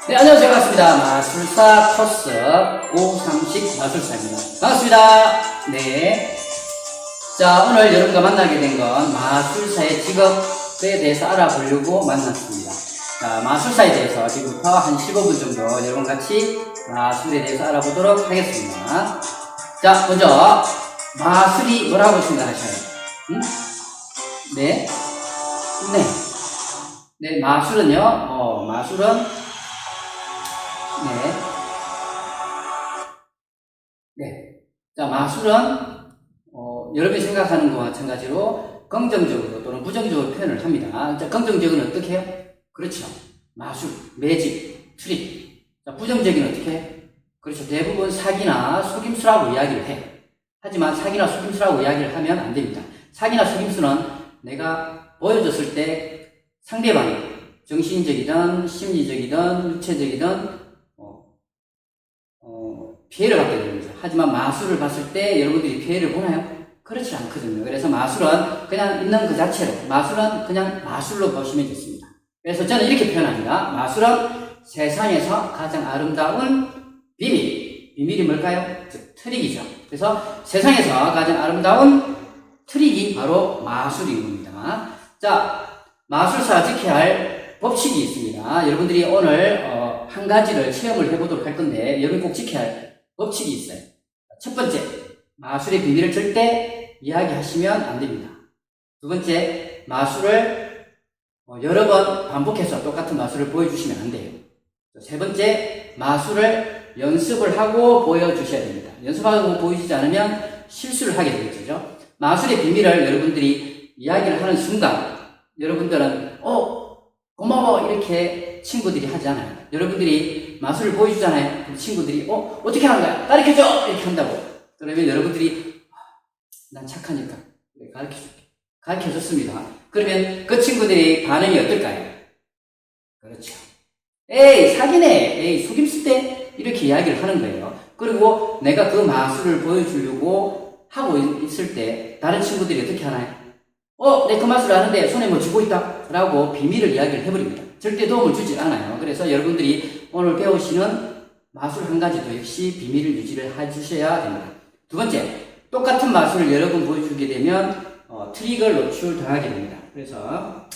네, 안녕하세요. 반갑습니다. 마술사 코스 고상식 마술사입니다. 반갑습니다. 네. 자, 오늘 여러분과 만나게 된 건 마술사의 직업에 대해서 알아보려고 만났습니다. 자, 마술사에 대해서 지금부터 한 15분 정도 여러분 같이 마술에 대해서 알아보도록 하겠습니다. 자, 먼저 마술이 뭐라고 생각하셔요? 네. 네. 네, 마술은요, 마술은 네. 자, 마술은, 여러분이 생각하는 것과 마찬가지로 긍정적으로 또는 부정적으로 표현을 합니다. 자, 긍정적은 어떻게 해요? 그렇죠. 마술, 매직, 트릭. 자, 부정적인 어떻게 해요? 그렇죠. 대부분 사기나 속임수라고 이야기를 해요. 하지만 사기나 속임수라고 이야기를 하면 안 됩니다. 사기나 속임수는 내가 보여줬을 때 상대방이 정신적이든 심리적이든 육체적이든 피해를 받게 됩니다. 하지만 마술을 봤을 때 여러분들이 피해를 보나요? 그렇지 않거든요. 그래서 마술은 그냥 있는 그 자체로, 마술은 그냥 마술로 보시면 좋습니다. 그래서 저는 이렇게 표현합니다. 마술은 세상에서 가장 아름다운 비밀이 뭘까요? 즉 트릭이죠. 그래서 세상에서 가장 아름다운 트릭이 바로 마술인 겁니다. 자, 마술사가 지켜야 할 법칙이 있습니다. 여러분들이 오늘 한 가지를 체험을 해보도록 할 건데 여러분 꼭 지켜야 할 법칙이 있어요. 첫 번째, 마술의 비밀을 절대 이야기하시면 안 됩니다. 두 번째, 마술을 여러 번 반복해서 똑같은 마술을 보여주시면 안 돼요. 세 번째, 마술을 연습을 하고 보여주셔야 됩니다. 연습하고 보여주지 않으면 실수를 하게 되겠죠. 마술의 비밀을 여러분들이 이야기를 하는 순간 여러분들은 고마워 이렇게 친구들이 하지 않아요. 여러분들이 마술을 보여주잖아요. 그럼 친구들이 어떻게 하는 거야? 가르쳐줘! 이렇게 한다고. 그러면 여러분들이 난 착하니까 가르쳐줄게. 가르쳐줬습니다. 그러면 그 친구들의 반응이 어떨까요? 그렇죠. 에이 사기네. 에이 속임수 때 이렇게 이야기를 하는 거예요. 그리고 내가 그 마술을 보여주려고 하고 있을 때 다른 친구들이 어떻게 하나요? 내 그 마술을 아는데 손에 뭐 쥐고 있다 라고 비밀을 이야기를 해버립니다. 절대 도움을 주지 않아요. 그래서 여러분들이 오늘 배우시는 마술 한 가지도 역시 비밀을 유지를 해주셔야 됩니다. 두 번째, 똑같은 마술을 여러 번 보여주게 되면 트릭을 노출당하게 됩니다. 그래서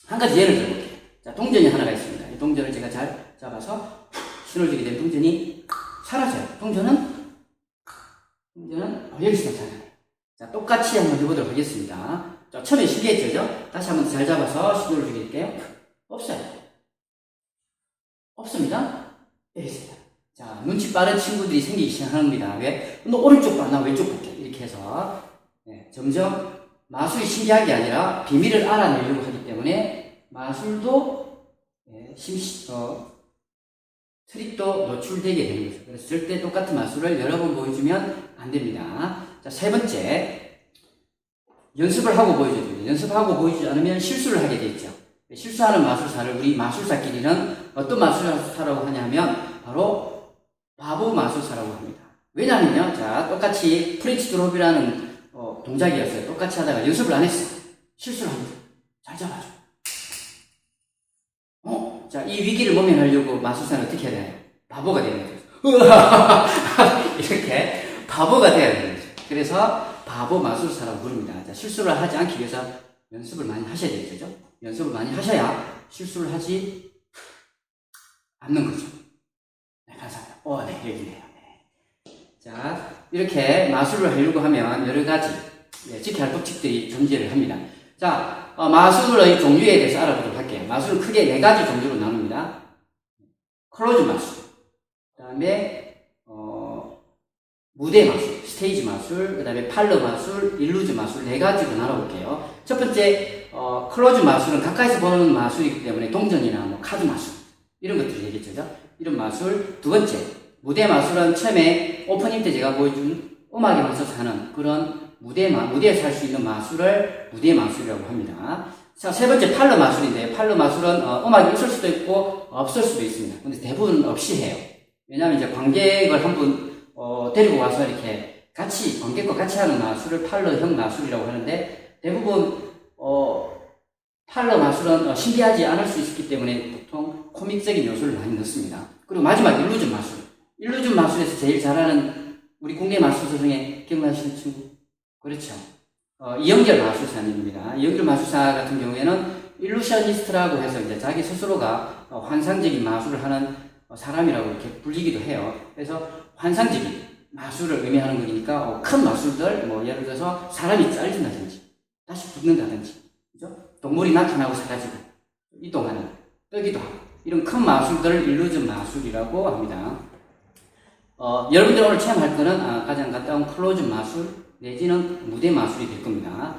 한 가지 예를 들어볼게요. 자, 동전이 하나가 있습니다. 이 동전을 제가 잘 잡아서 신호를 주게 되면 동전이 사라져요. 동전은 여기서 나타나요. 자, 똑같이 한번 해보도록 하겠습니다. 자, 처음에 신기했죠? 다시 한번 잘 잡아서 신호를 주게 될게요. 없어요. 없습니다. 여기 있습니다. 자, 눈치 빠른 친구들이 생기기 시작합니다. 왜? 너 오른쪽 봐, 나 왼쪽 볼게. 이렇게 해서 점점 마술이 신기한 게 아니라 비밀을 알아내려고 하기 때문에 마술도 트릭도 노출되게 되는 거죠. 그래서 절대 똑같은 마술을 여러 번 보여주면 안 됩니다. 자, 세 번째, 연습을 하고 보여줘야 됩니다. 연습하고 보여주지 않으면 실수를 하게 되죠. 실수하는 마술사를 우리 마술사끼리는 어떤 마술사라고 하냐면 바로 바보 마술사라고 합니다. 왜냐하면요, 자, 똑같이 프렌치 드롭이라는 동작이었어요. 똑같이 하다가 연습을 안 했어. 실수를 합니다. 잘 잡아줘. 자, 이 위기를 모면하려고 마술사는 어떻게 해야 되나요? 바보가 되는 거죠. 이렇게 바보가 되어야 되는 거죠. 그래서 바보 마술사라고 부릅니다. 자, 실수를 하지 않기 위해서 연습을 많이 하셔야 되겠죠? 연습을 많이 하셔야 실수를 하지 않는 거죠. 네, 감사합니다. 네, 여기네요. 네. 자, 이렇게 마술을 하려고 하면 여러 가지 지켜야 할 법칙들이 존재를 합니다. 자, 마술의 종류에 대해서 알아보도록 할게요. 마술은 크게 네 가지 종류로 나눕니다. 클로즈 마술, 그 다음에 무대 마술, 스테이지 마술, 그 다음에 팔러 마술, 일루즈 마술 네 가지로 나눠볼게요. 첫 번째 클로즈 마술은 가까이서 보는 마술이기 때문에 동전이나 뭐 카드 마술 이런 것들이 되겠죠. 이런 마술. 두 번째, 무대 마술은 처음에 오프닝 때 제가 보여준 음악에 맞춰서 하는 그런 무대에서 할 수 있는 마술을 무대 마술이라고 합니다. 자, 세 번째 팔러 마술인데 팔러 마술은 음악이 있을 수도 있고 없을 수도 있습니다. 근데 대부분 없이 해요. 왜냐하면 이제 관객을 한 분 데리고 와서 이렇게 관객과 같이 하는 마술을 팔러형 마술이라고 하는데 대부분 팔러 마술은 신기하지 않을 수 있기 때문에 보통 코믹적인 요소를 많이 넣습니다. 그리고 마지막 일루전 마술. 일루전 마술에서 제일 잘하는 우리 국내 마술사 중에 기억나시는 친구? 그렇죠. 이영결 마술사님입니다. 이영결 마술사 같은 경우에는 일루셔니스트라고 해서 이제 자기 스스로가 환상적인 마술을 하는 사람이라고 이렇게 불리기도 해요. 그래서 환상적인 마술을 의미하는 거니까 큰 마술들, 뭐 예를 들어서 사람이 잘린다든지 다시 붙는다든지, 그죠? 동물이 나타나고 사라지고 이동하는, 뜨기도 하고 이런 큰 마술들을 일루전 마술이라고 합니다. 여러분들 오늘 체험할 거는 가장 가까운 클로즈 마술 내지는 무대 마술이 될 겁니다.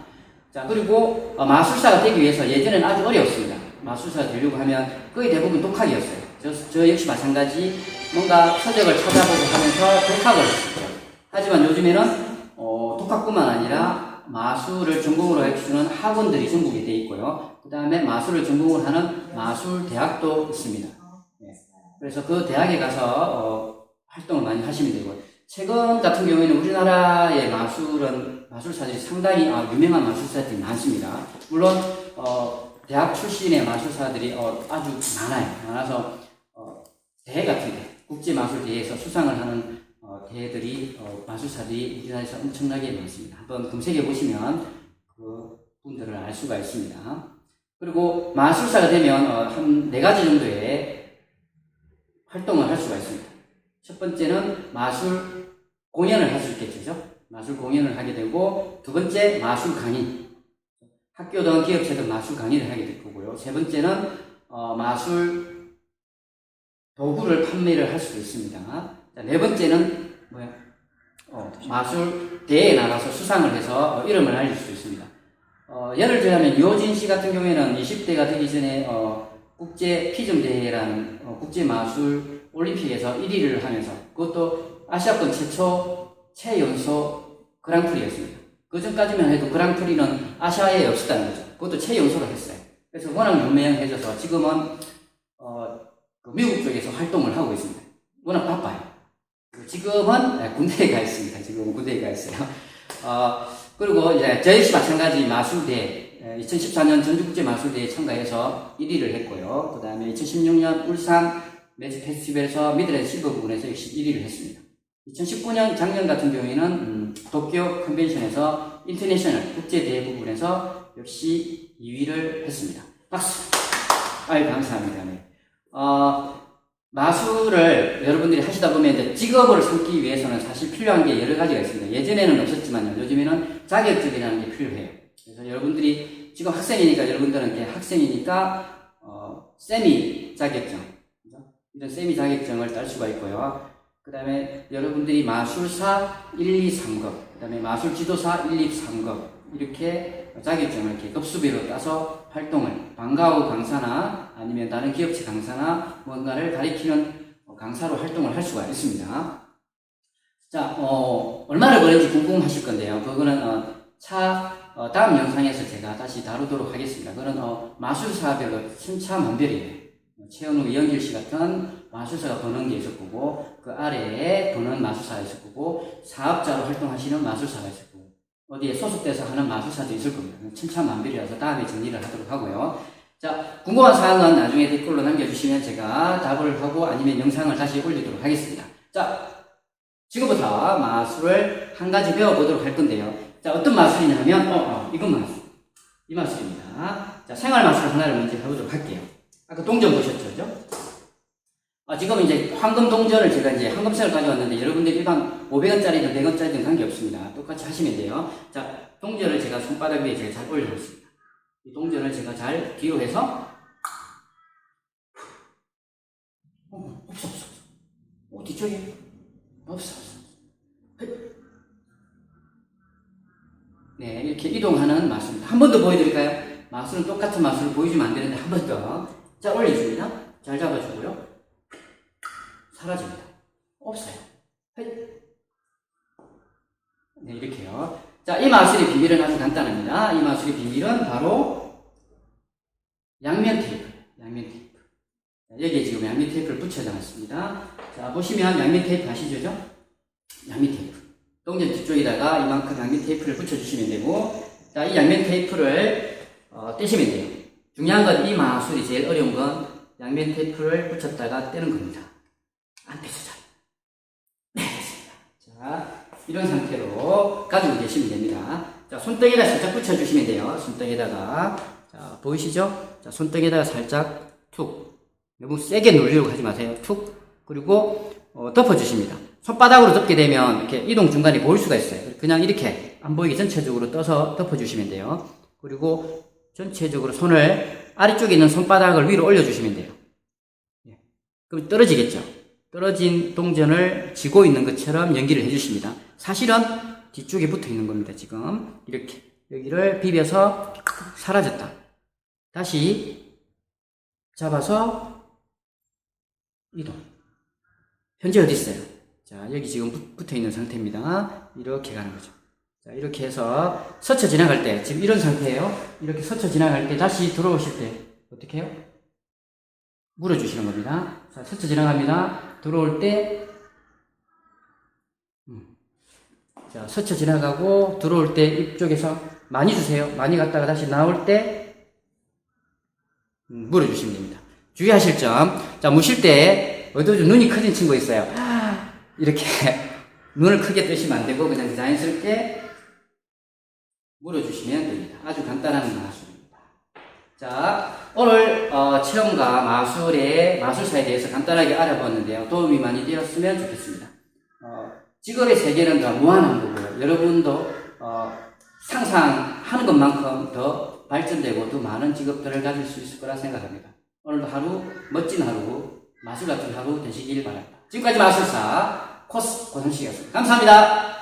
자, 그리고 마술사가 되기 위해서 예전에는 아주 어려웠습니다. 마술사가 되려고 하면 거의 대부분 독학이었어요. 저 역시 마찬가지 뭔가 서적을 찾아보고 하면서 독학을 했었죠. 하지만 요즘에는 독학뿐만 아니라 마술을 전공으로 가르쳐주는 학원들이 전국에 되어 있고요. 그 다음에 마술을 전공으로 하는 마술대학도 있습니다. 네. 그래서 그 대학에 가서 활동을 많이 하시면 되고, 최근 같은 경우에는 우리나라의 마술사들이 상당히 유명한 마술사들이 많습니다. 물론 대학 출신의 마술사들이 아주 많아서 대회 같은 데, 국제마술대회에서 수상을 하는 대회들이 마술사들이 우리나라에서 엄청나게 많습니다. 한번 검색해 보시면 그 분들을 알 수가 있습니다. 그리고 마술사가 되면 한 4가지 정도의 활동을 할 수가 있습니다. 첫 번째는 마술 공연을 할 수 있겠죠. 마술 공연을 하게 되고, 두 번째 마술 강의. 학교든 기업체든 마술 강의를 하게 될 거고요. 세 번째는 마술 도구를 판매를 할 수도 있습니다. 자, 네 번째는 마술 대회에 나가서 수상을 해서 이름을 알릴 수도 있습니다. 예를 들자면 유호진 씨 같은 경우에는 20대가 되기 전에 국제 피즘 대회라는 국제 마술 올림픽에서 1위를 하면서, 그것도 아시아권 최초 최연소 그랑프리였습니다. 그 전까지만 해도 그랑프리는 아시아에 없었다는 거죠. 그것도 최연소로 했어요. 그래서 워낙 유명해져서 지금은 미국 쪽에서 활동을 하고 있습니다. 워낙 바빠요. 지금은 군대에 가 있습니다. 지금은 군대에 가 있어요. 그리고 이제 저 역시 마찬가지 마술대회, 2014년 전주국제마술대회에 참가해서 1위를 했고요. 그 다음에 2016년 울산 매직 페스티벌에서 미드랜드 실버 부분에서 역시 1위를 했습니다. 2019년 작년 같은 경우에는 도쿄 컨벤션에서 인터내셔널 국제대회 부분에서 역시 2위를 했습니다. 박수! 아유, 감사합니다. 네. 마술을 여러분들이 하시다 보면 이제 직업으로 삼기 위해서는 사실 필요한 게 여러 가지가 있습니다. 예전에는 없었지만요, 요즘에는 자격증이라는 게 필요해요. 그래서 여러분들이 지금 학생이니까, 여러분들은 학생이니까 세미 자격증, 이런 세미 자격증을 딸 수가 있고요. 그 다음에 여러분들이 마술사 1, 2, 3급, 그 다음에 마술지도사 1, 2, 3급, 이렇게 자격증을 이렇게 급수비로 따서 활동을, 방과후 강사나 아니면 다른 기업체 강사나 뭔가를 가리키는 강사로 활동을 할 수가 있습니다. 자, 얼마나 걸린지 궁금하실 건데요. 그거는 다음 영상에서 제가 다시 다루도록 하겠습니다. 그건 마술사별로 천차만별이에요. 최은우, 이영길 씨 같은 마술사가 버는 게 있을 거고, 그 아래에 버는 마술사가 있을 거고, 사업자로 활동하시는 마술사가 있을 거고, 어디에 소속돼서 하는 마술사도 있을 겁니다. 천차만별이라서 다음에 정리를 하도록 하고요. 자, 궁금한 사항은 나중에 댓글로 남겨주시면 제가 답을 하고 아니면 영상을 다시 올리도록 하겠습니다. 자, 지금부터 마술을 한 가지 배워보도록 할 건데요. 자, 어떤 마술이냐 하면, 이건 마술. 이 마술입니다. 자, 생활 마술 하나를 먼저 해보도록 할게요. 아까 동전 보셨죠? 그죠? 지금 이제 황금 동전을 제가 이제 황금색을 가져왔는데, 여러분들 일반 500원짜리든 100원짜리든 관계없습니다. 똑같이 하시면 돼요. 자, 동전을 제가 손바닥 위에 제가 잘 올려놓습니다. 이 동전을 제가 잘 뒤로 해서, 없어. 뒤쪽에? 없어. 네, 이렇게 이동하는 마술입니다. 한 번 더 보여드릴까요? 마술은 똑같은 마술을 보여주면 안 되는데, 한 번 더. 자, 올려줍니다. 잘 잡아주고요. 사라집니다. 없어요. 네, 이렇게요. 자, 이 마술의 비밀은 아주 간단합니다. 이 마술의 비밀은 바로 양면 테이프. 여기에 지금 양면 테이프를 붙여놨습니다. 자, 보시면 양면 테이프 아시죠? 양면 테이프. 동전 뒤쪽에다가 이만큼 양면 테이프를 붙여주시면 되고, 자, 이 양면 테이프를 떼시면 돼요. 중요한 건 이 마술이 제일 어려운 건 양면 테이프를 붙였다가 떼는 겁니다. 안 떼주죠. 네, 됐습니다. 자, 이런 상태로 가지고 계시면 됩니다. 자, 손등에다 살짝 붙여주시면 돼요. 손등에다가. 자, 보이시죠? 자, 손등에다가 살짝 툭. 너무 세게 눌리려고 하지 마세요. 툭. 그리고, 덮어주십니다. 손바닥으로 덮게 되면 이렇게 이동 중간에 보일 수가 있어요. 그냥 이렇게 안 보이게 전체적으로 떠서 덮어주시면 돼요. 그리고 전체적으로 손을 아래쪽에 있는 손바닥을 위로 올려주시면 돼요. 예. 그럼 떨어지겠죠? 떨어진 동전을 쥐고 있는 것처럼 연기를 해주십니다. 사실은 뒤쪽에 붙어 있는 겁니다. 지금 이렇게 여기를 비벼서 사라졌다. 다시 잡아서 이동. 현재 어디 있어요? 자, 여기 지금 붙어 있는 상태입니다. 이렇게 가는 거죠. 자, 이렇게 해서 스쳐 지나갈 때, 지금 이런 상태예요. 이렇게 스쳐 지나갈 때 다시 들어오실 때 어떻게 해요? 물어주시는 겁니다. 자, 스쳐 지나갑니다. 들어올 때, 자, 스쳐 지나가고 들어올 때 이쪽에서 많이 주세요. 많이 갔다가 다시 나올 때 물어주시면 됩니다. 주의하실 점. 자, 무실 때 어디 좀 눈이 커진 친구 있어요. 이렇게 눈을 크게 뜨시면 안 되고 그냥 자연스럽게 물어주시면 됩니다. 아주 간단한 마술입니다. 자, 오늘 체험과 마술의 마술사에 대해서 간단하게 알아보았는데요. 도움이 많이 되었으면 좋겠습니다. 직업의 세계는 더 무한한 거고요. 여러분도 상상하는 것만큼 더 발전되고 더 많은 직업들을 가질 수 있을 거라 생각합니다. 오늘도 하루 멋진 하루, 마술 같은 하루 되시길 바랍니다. 지금까지 마술사 코스 고성식이었습니다. 감사합니다.